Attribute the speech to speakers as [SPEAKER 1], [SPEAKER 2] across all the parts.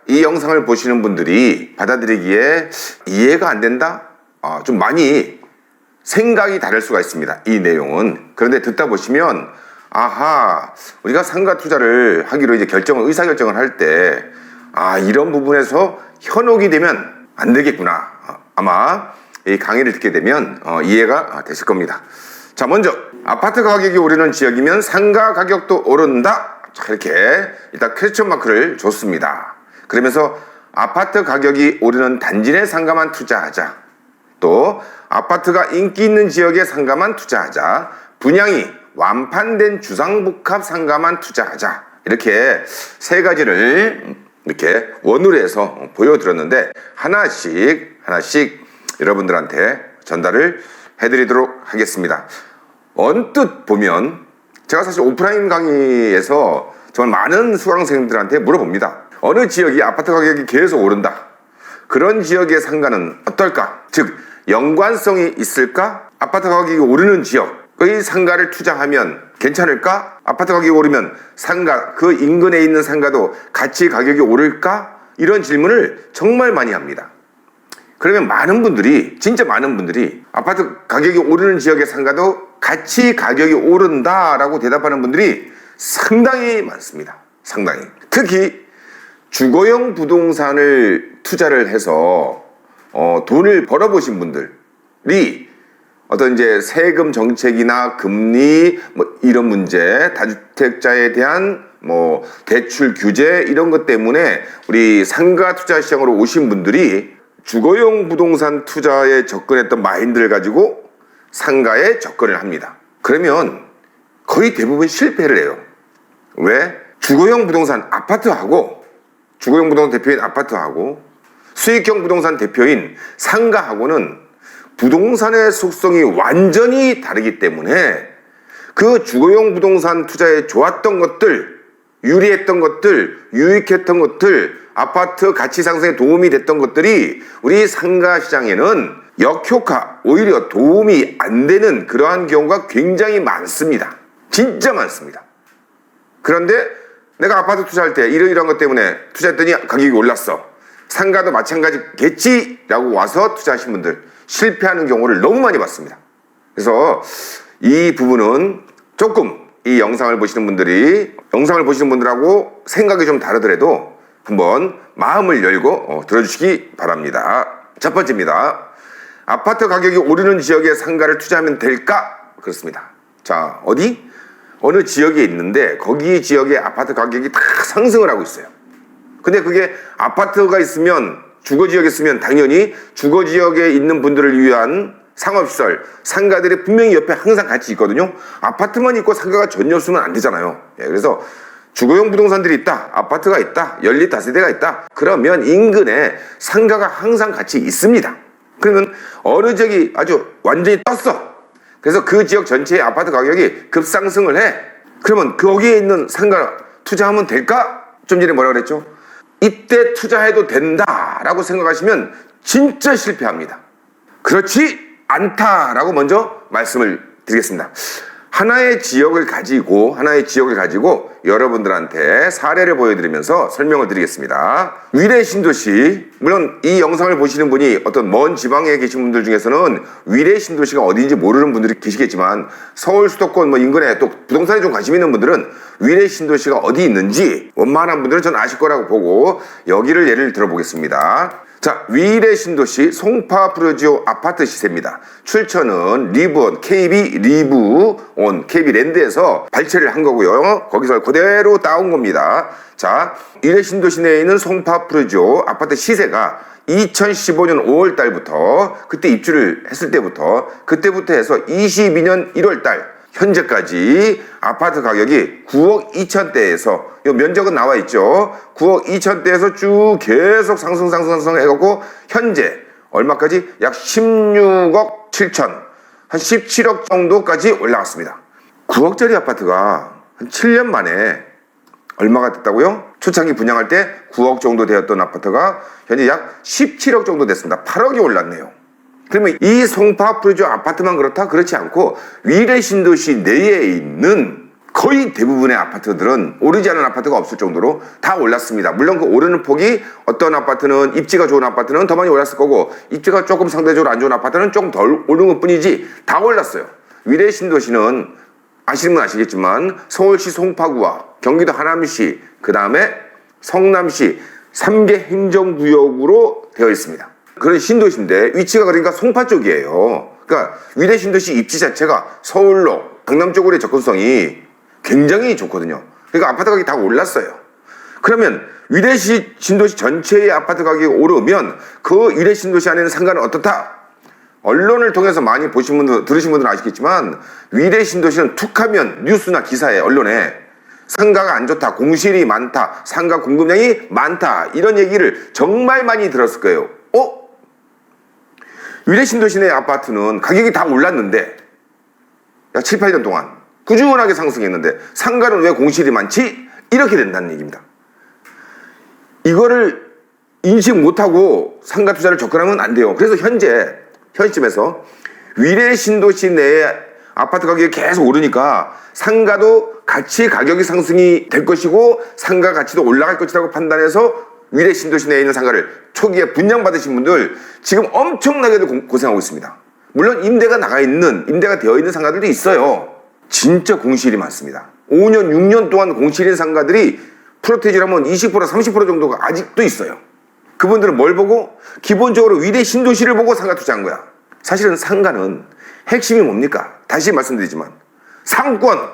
[SPEAKER 1] 이 영상을 보시는 분들이 받아들이기에 이해가 안 된다? 좀 많이 생각이 다를 수가 있습니다. 이 내용은. 그런데 듣다 보시면 아하, 우리가 상가 투자를 하기로 이제 의사결정을 할 때 이런 부분에서 현혹이 되면 안 되겠구나. 아마 이 강의를 듣게 되면 이해가 되실 겁니다. 자, 먼저 아파트 가격이 오르는 지역이면 상가 가격도 오른다. 자, 이렇게 일단 퀘스천 마크를 줬습니다. 그러면서 아파트 가격이 오르는 단지 내 상가만 투자하자. 또 아파트가 인기 있는 지역의 상가만 투자하자. 분양이 완판된 주상복합 상가만 투자하자. 이렇게 세 가지를 이렇게 원으로 해서 보여드렸는데 하나씩 여러분들한테 전달을 해드리도록 하겠습니다. 언뜻 보면 제가 사실 오프라인 강의에서 정말 많은 수강생들한테 물어봅니다. 어느 지역이 아파트 가격이 계속 오른다. 그런 지역의 상가는 어떨까? 즉 연관성이 있을까? 아파트 가격이 오르는 지역의 상가를 투자하면 괜찮을까? 아파트 가격이 오르면 상가, 그 인근에 있는 상가도 같이 가격이 오를까? 이런 질문을 정말 많이 합니다. 그러면 진짜 많은 분들이 아파트 가격이 오르는 지역의 상가도 같이 가격이 오른다라고 대답하는 분들이 상당히 많습니다. 상당히. 특히 주거용 부동산을 투자를 해서 돈을 벌어보신 분들이 어떤 이제 세금 정책이나 금리 이런 문제, 다주택자에 대한 대출 규제 이런 것 때문에 우리 상가 투자 시장으로 오신 분들이 주거용 부동산 투자에 접근했던 마인드를 가지고 상가에 접근을 합니다. 그러면 거의 대부분 실패를 해요. 왜? 주거용 부동산 주거용 부동산 대표인 아파트하고 수익형 부동산 대표인 상가하고는 부동산의 속성이 완전히 다르기 때문에 그 주거용 부동산 투자에 좋았던 것들, 유리했던 것들, 유익했던 것들, 아파트 가치 상승에 도움이 됐던 것들이 우리 상가 시장에는 역효과, 오히려 도움이 안 되는 그러한 경우가 굉장히 많습니다. 진짜 많습니다. 그런데 내가 아파트 투자할 때 이러이러한 것 때문에 투자했더니 가격이 올랐어. 상가도 마찬가지겠지라고 와서 투자하신 분들 실패하는 경우를 너무 많이 봤습니다. 그래서 이 부분은 조금 이 영상을 보시는 분들하고 생각이 좀 다르더라도 한번 마음을 열고 들어주시기 바랍니다. 첫 번째입니다. 아파트 가격이 오르는 지역에 상가를 투자하면 될까? 그렇습니다. 자, 어느 지역에 있는데 거기 지역의 아파트 가격이 다 상승을 하고 있어요. 근데 그게 아파트가 있으면 주거지역에 있으면 당연히 주거지역에 있는 분들을 위한 상업시설, 상가들이 분명히 옆에 항상 같이 있거든요. 아파트만 있고 상가가 전혀 없으면 안 되잖아요. 그래서 주거용 부동산들이 있다, 아파트가 있다, 연립 다세대가 있다. 그러면 인근에 상가가 항상 같이 있습니다. 그러면 어느 지역이 아주 완전히 떴어. 그래서 그 지역 전체의 아파트 가격이 급상승을 해. 그러면 거기에 있는 상가 투자하면 될까? 좀 전에 뭐라 그랬죠? 이때 투자해도 된다라고 생각하시면 진짜 실패합니다. 그렇지 않다라고 먼저 말씀을 드리겠습니다. 하나의 지역을 가지고 여러분들한테 사례를 보여드리면서 설명을 드리겠습니다. 위례 신도시, 물론 이 영상을 보시는 분이 어떤 먼 지방에 계신 분들 중에서는 위례 신도시가 어디인지 모르는 분들이 계시겠지만 서울 수도권 인근에 또 부동산에 좀 관심 있는 분들은 위례 신도시가 어디 있는지 원만한 분들은 전 아실 거라고 보고 여기를 예를 들어보겠습니다. 자, 위례 신도시 송파 프로지오 아파트 시세입니다. 출처는 리브온, KB 리브온, KB 랜드에서 발췌를 한 거고요. 거기서 그대로 따온 겁니다. 자, 위례 신도시 내에 있는 송파 프로지오 아파트 시세가 2015년 5월 달부터 그때 입주를 했을 때부터 그때부터 해서 22년 1월 달 현재까지 아파트 가격이 9억 2천대에서 이 면적은 나와 있죠. 9억 2천대에서 쭉 계속 상승 해갖고 현재 얼마까지? 약 16억 7천, 한 17억 정도까지 올라왔습니다. 9억짜리 아파트가 한 7년 만에 얼마가 됐다고요? 초창기 분양할 때 9억 정도 되었던 아파트가 현재 약 17억 정도 됐습니다. 8억이 올랐네요. 그러면 이 송파 프로지오 아파트만 그렇다? 그렇지 않고 위례 신도시 내에 있는 거의 대부분의 아파트들은 오르지 않은 아파트가 없을 정도로 다 올랐습니다. 물론 그 오르는 폭이 어떤 아파트는 입지가 좋은 아파트는 더 많이 올랐을 거고 입지가 조금 상대적으로 안 좋은 아파트는 조금 덜 오른 것 뿐이지 다 올랐어요. 위례 신도시는 아시는 분 아시겠지만 서울시 송파구와 경기도 하남시 그 다음에 성남시 3개 행정구역으로 되어 있습니다. 그런 신도시인데 위치가 그러니까 송파 쪽이에요. 그러니까 위례 신도시 입지 자체가 서울로 강남 쪽으로의 접근성이 굉장히 좋거든요. 그러니까 아파트 가격이 다 올랐어요. 그러면 위례 신도시 전체의 아파트 가격이 오르면 그 위례 신도시 안에는 상가는 어떻다? 언론을 통해서 많이 보신 분들, 들으신 분들은 아시겠지만 위례 신도시는 툭하면 뉴스나 기사에 언론에 상가가 안 좋다, 공실이 많다, 상가 공급량이 많다 이런 얘기를 정말 많이 들었을 거예요. 위례 신도시 내 아파트는 가격이 다 올랐는데 약 7, 8년 동안 꾸준하게 상승했는데 상가는 왜 공실이 많지? 이렇게 된다는 얘기입니다. 이거를 인식 못하고 상가 투자를 접근하면 안 돼요. 그래서 현시점에서 위례 신도시 내에 아파트 가격이 계속 오르니까 상가도 같이 가격이 상승이 될 것이고 상가 가치도 올라갈 것이라고 판단해서 위례 신도시 내에 있는 상가를 초기에 분양받으신 분들 지금 엄청나게도 고생하고 있습니다. 물론 임대가 되어 있는 상가들도 있어요. 진짜 공실이 많습니다. 5년, 6년 동안 공실인 상가들이 프로테이지를 하면 20%, 30% 정도가 아직도 있어요. 그분들은 뭘 보고? 기본적으로 위례 신도시를 보고 상가 투자한 거야. 사실은 상가는 핵심이 뭡니까? 다시 말씀드리지만 상권을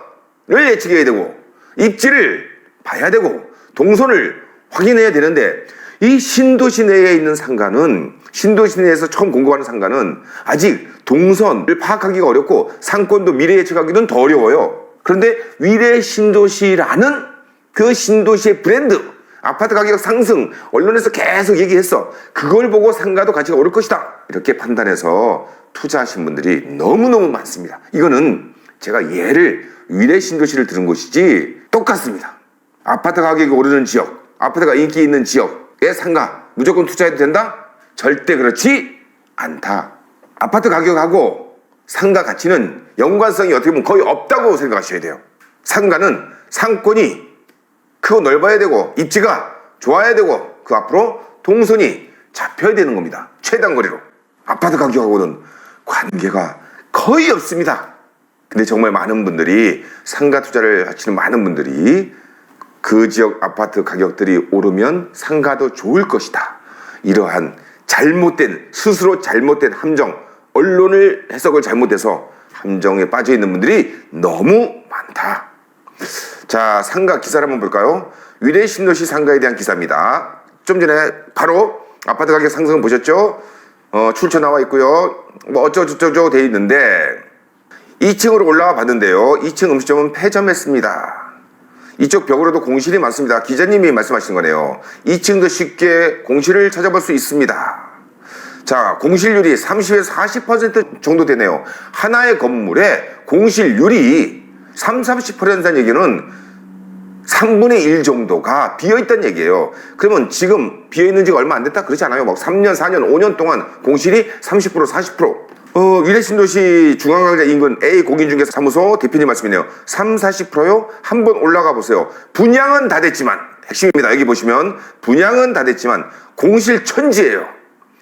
[SPEAKER 1] 예측해야 되고 입지를 봐야 되고 동선을 확인해야 되는데 이 신도시 내에 있는 상가는 신도시 내에서 처음 공급하는 상가는 아직 동선을 파악하기가 어렵고 상권도 미래 예측하기는 더 어려워요. 그런데 위례 신도시라는 그 신도시의 브랜드 아파트 가격 상승 언론에서 계속 얘기했어. 그걸 보고 상가도 가치가 오를 것이다 이렇게 판단해서 투자하신 분들이 너무너무 많습니다. 이거는 제가 예를 위례 신도시를 들은 것이지 똑같습니다. 아파트 가격이 오르는 지역 아파트가 인기 있는 지역의 상가 무조건 투자해도 된다? 절대 그렇지 않다. 아파트 가격하고 상가 가치는 연관성이 어떻게 보면 거의 없다고 생각하셔야 돼요. 상가는 상권이 크고 넓어야 되고 입지가 좋아야 되고 그 앞으로 동선이 잡혀야 되는 겁니다. 최단거리로. 아파트 가격하고는 관계가 거의 없습니다. 근데 정말 많은 분들이 상가 투자를 하시는 많은 분들이 그 지역 아파트 가격들이 오르면 상가도 좋을 것이다. 이러한 스스로 잘못된 함정, 언론을 해석을 잘못해서 함정에 빠져 있는 분들이 너무 많다. 자, 상가 기사를 한번 볼까요? 위례 신도시 상가에 대한 기사입니다. 좀 전에 바로 아파트 가격 상승을 보셨죠? 출처 나와 있고요. 뭐 어쩌고저쩌고 돼 있는데 2층으로 올라와 봤는데요. 2층 음식점은 폐점했습니다. 이쪽 벽으로도 공실이 많습니다. 기자님이 말씀하신 거네요. 2층도 쉽게 공실을 찾아볼 수 있습니다. 자, 공실률이 30에서 40% 정도 되네요. 하나의 건물에 공실률이 30-40%라는 얘기는 3분의 1 정도가 비어있다는 얘기예요. 그러면 지금 비어있는 지가 얼마 안 됐다? 그렇지 않아요. 막 3년, 4년, 5년 동안 공실이 30%, 40%. 위례 신도시 중앙광장 인근 A 공인중개사무소 대표님 말씀이네요. 30-40%요? 한번 올라가 보세요. 분양은 다 됐지만 핵심입니다. 여기 보시면 분양은 다 됐지만 공실 천지예요.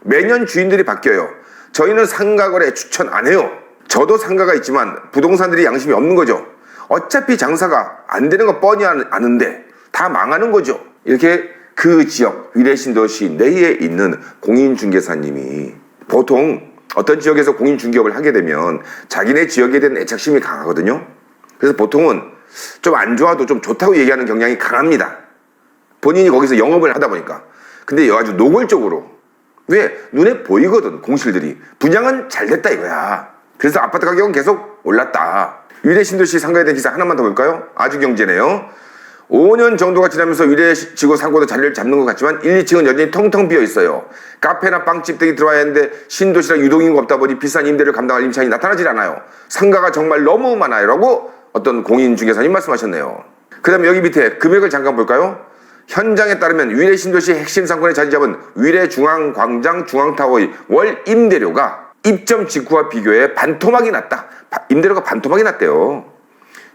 [SPEAKER 1] 매년 주인들이 바뀌어요. 저희는 상가거래 추천 안 해요. 저도 상가가 있지만 부동산들이 양심이 없는 거죠. 어차피 장사가 안 되는 거 뻔히 아는데 다 망하는 거죠. 이렇게 그 지역 위례 신도시 내에 있는 공인중개사님이 보통 어떤 지역에서 공인중개업을 하게 되면 자기네 지역에 대한 애착심이 강하거든요. 그래서 보통은 좀 안 좋아도 좀 좋다고 얘기하는 경향이 강합니다. 본인이 거기서 영업을 하다 보니까. 근데 아주 노골적으로 왜? 눈에 보이거든 공실들이. 분양은 잘 됐다 이거야. 그래서 아파트 가격은 계속 올랐다. 위례 신도시 상가에 대한 기사 하나만 더 볼까요? 아주경제네요. 5년 정도가 지나면서 위례 지구 상고도 자리를 잡는 것 같지만 1, 2층은 여전히 텅텅 비어 있어요. 카페나 빵집 등이 들어와야 하는데 신도시랑 유동인구가 없다 보니 비싼 임대를 감당할 임차인이 나타나질 않아요. 상가가 정말 너무 많아요 라고 어떤 공인중개사님 말씀하셨네요. 그 다음에 여기 밑에 금액을 잠깐 볼까요? 현장에 따르면 위례 신도시 핵심 상권에 자리 잡은 위례 중앙광장 중앙타워의 월 임대료가 입점 직후와 비교해 반토막이 났다. 임대료가 반토막이 났대요.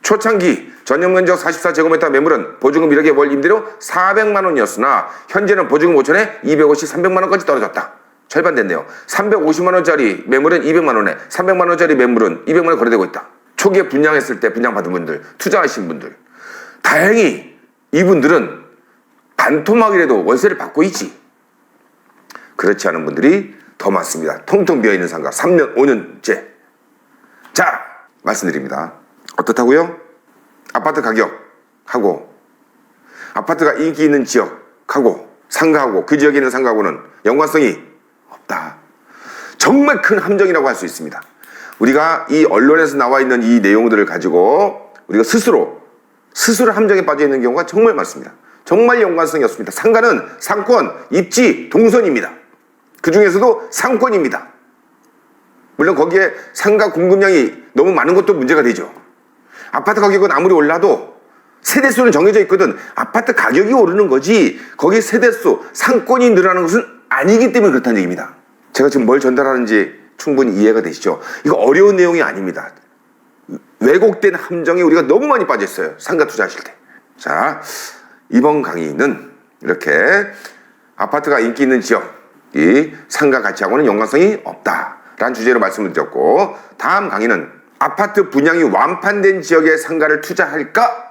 [SPEAKER 1] 초창기 전용면적 44제곱미터 매물은 보증금 1억에 월 임대료 400만 원이었으나 현재는 보증금 5천에 250, 300만 원까지 떨어졌다. 절반 됐네요. 350만 원짜리 매물은 200만 원에, 300만 원짜리 매물은 200만 원에 거래되고 있다. 초기에 분양했을 때 분양받은 분들, 투자하신 분들, 다행히 이분들은 반토막이라도 월세를 받고 있지. 그렇지 않은 분들이 더 많습니다. 통통 비어있는 상가 3년, 5년째. 자, 말씀드립니다. 어떻다고요? 아파트 가격하고 아파트가 인기 있는 지역하고 상가하고 그 지역에 있는 상가하고는 연관성이 없다. 정말 큰 함정이라고 할 수 있습니다. 우리가 이 언론에서 나와 있는 이 내용들을 가지고 우리가 스스로 함정에 빠져 있는 경우가 정말 많습니다. 정말 연관성이 없습니다. 상가는 상권, 입지, 동선입니다. 그 중에서도 상권입니다. 물론 거기에 상가 공급량이 너무 많은 것도 문제가 되죠. 아파트 가격은 아무리 올라도 세대수는 정해져 있거든. 아파트 가격이 오르는 거지 거기 세대수, 상권이 늘어나는 것은 아니기 때문에 그렇다는 얘기입니다. 제가 지금 뭘 전달하는지 충분히 이해가 되시죠? 이거 어려운 내용이 아닙니다. 왜곡된 함정에 우리가 너무 많이 빠졌어요. 상가 투자하실 때. 자, 이번 강의는 이렇게 아파트가 인기 있는 지역이 상가 가치하고는 연관성이 없다라는 주제로 말씀을 드렸고, 다음 강의는 아파트 분양이 완판된 지역에 상가를 투자할까?